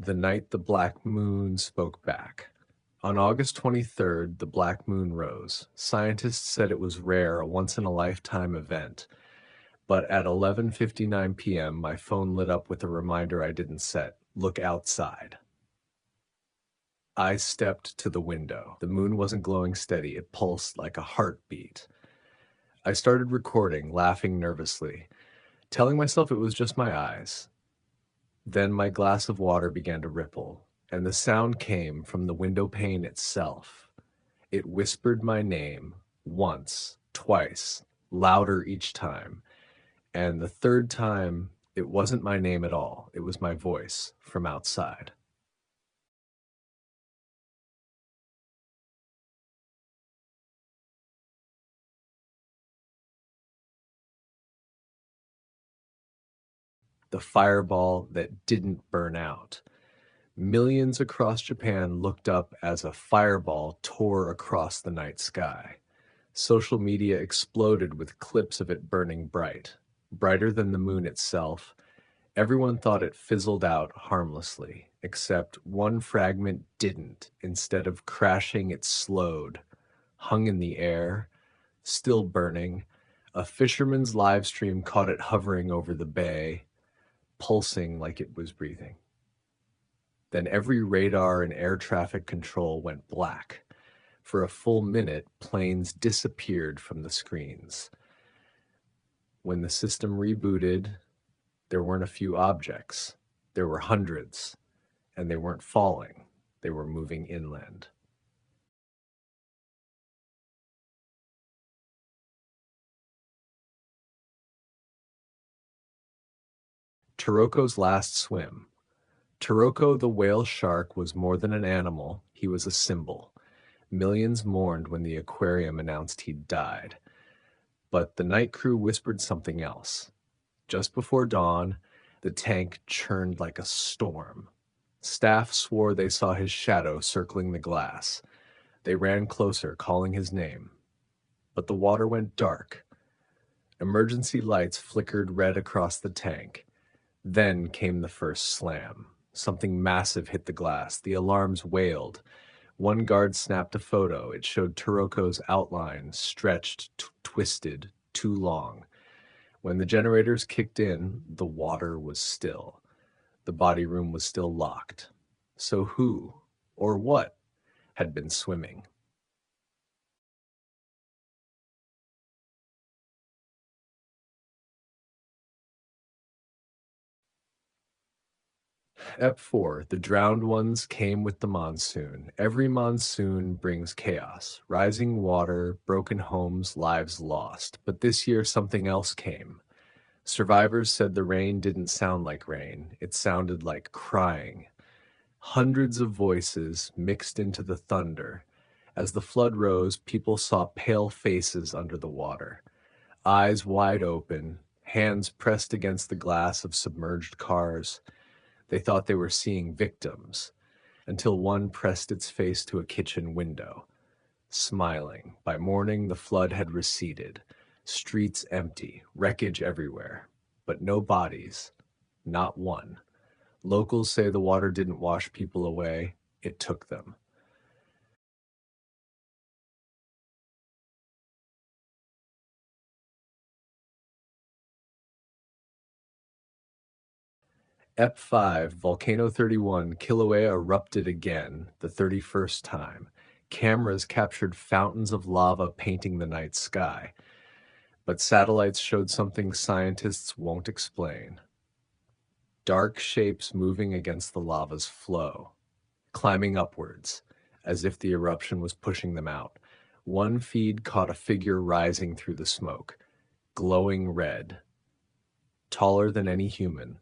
The night the black moon spoke back. On August 23rd, the black moon rose. Scientists said it was rare, a once-in-a-lifetime event. But at 11:59 p.m., my phone lit up with a reminder I didn't set. Look outside. I stepped to the window. The moon wasn't glowing steady. It pulsed like a heartbeat. I started recording, laughing nervously, telling myself it was just my eyes. Then my glass of water began to ripple, and the sound came from the window pane itself. It whispered my name once, twice, louder each time. And the third time, it wasn't my name at all. It was my voice from outside. The fireball that didn't burn out. Millions across Japan looked up as a fireball tore across the night sky. Social media exploded with clips of it burning bright, brighter than the moon itself. Everyone thought it fizzled out harmlessly, except one fragment didn't. Instead of crashing, it slowed, hung in the air, still burning. A fisherman's live stream caught it hovering over the bay, pulsing like it was breathing. Then every radar and air traffic control went black. For a full minute, planes disappeared from the screens. When the system rebooted, there weren't a few objects. There were hundreds, and they weren't falling. They were moving inland. Toroko's last swim. Toroko the whale shark was more than an animal, he was a symbol. Millions mourned when the aquarium announced he'd died. But the night crew whispered something else. Just before dawn, the tank churned like a storm. Staff swore they saw his shadow circling the glass. They ran closer, calling his name. But the water went dark. Emergency lights flickered red across the tank. Then came the first slam. Something massive hit the glass. The alarms wailed. One guard snapped a photo. It showed Turoko's outline, stretched, twisted, too long. When the generators kicked in, the water was still. The body room was still locked. So who, or what, had been swimming? Ep 4, the drowned ones came with the monsoon. Every monsoon brings chaos, rising water, broken homes, lives lost. But this year something else came. Survivors said the rain didn't sound like rain. It sounded like crying. Hundreds of voices mixed into the thunder. As the flood rose, people saw pale faces under the water, eyes wide open, hands pressed against the glass of submerged cars. They thought they were seeing victims, until one pressed its face to a kitchen window, smiling. By morning, the flood had receded, streets empty, wreckage everywhere, but no bodies, not one. Locals say the water didn't wash people away, it took them. Ep 5, Volcano 31, Kilauea erupted again, the 31st time. Cameras captured fountains of lava painting the night sky. But satellites showed something scientists won't explain. Dark shapes moving against the lava's flow, climbing upwards, as if the eruption was pushing them out. One feed caught a figure rising through the smoke, glowing red, taller than any human,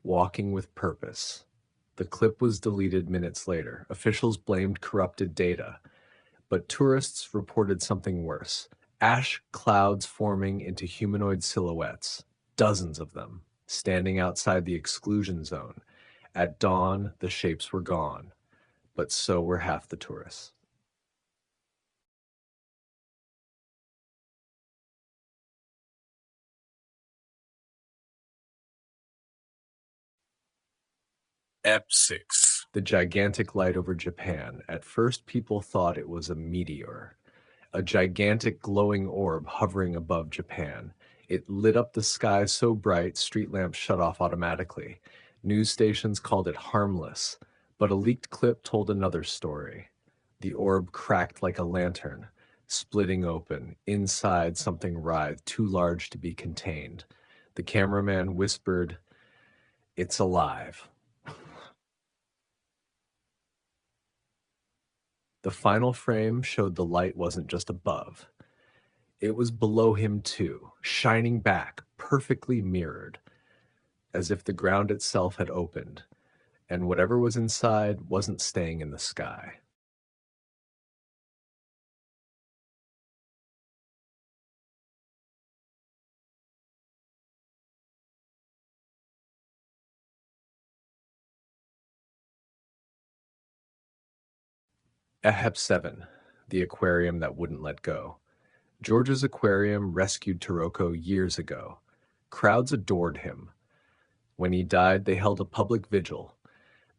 walking with purpose. The clip was deleted minutes later. Officials blamed corrupted data, but tourists reported something worse. Ash clouds forming into humanoid silhouettes, dozens of them, standing outside the exclusion zone. At dawn, the shapes were gone, but so were half the tourists. Ep 6. The gigantic light over Japan. At first, people thought it was a meteor, a gigantic glowing orb hovering above Japan. It lit up the sky so bright, street lamps shut off automatically. News stations called it harmless, but a leaked clip told another story. The orb cracked like a lantern, splitting open. Inside, something writhed, too large to be contained. The cameraman whispered, "It's alive." The final frame showed the light wasn't just above. It was below him too, shining back, perfectly mirrored, as if the ground itself had opened, and whatever was inside wasn't staying in the sky. Ahep 7, the aquarium that wouldn't let go. George's aquarium rescued Taroko years ago. Crowds adored him. When he died, they held a public vigil,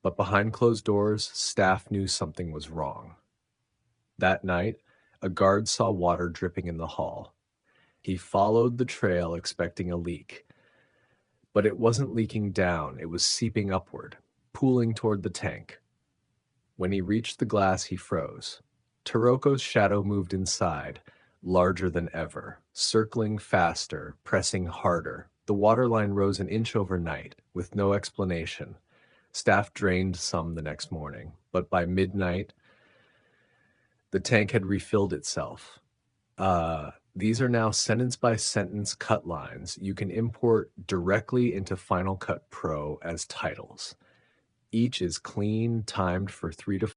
but behind closed doors, staff knew something was wrong. That night, a guard saw water dripping in the hall. He followed the trail expecting a leak, but it wasn't leaking down, it was seeping upward, pooling toward the tank. When he reached the glass, he froze. Taroko's shadow moved inside, larger than ever, circling faster, pressing harder. The water line rose an inch overnight, with no explanation. Staff drained some the next morning, but by midnight, the tank had refilled itself. These are now sentence by sentence cut lines you can import directly into Final Cut Pro as titles. Each is clean, timed for 3 to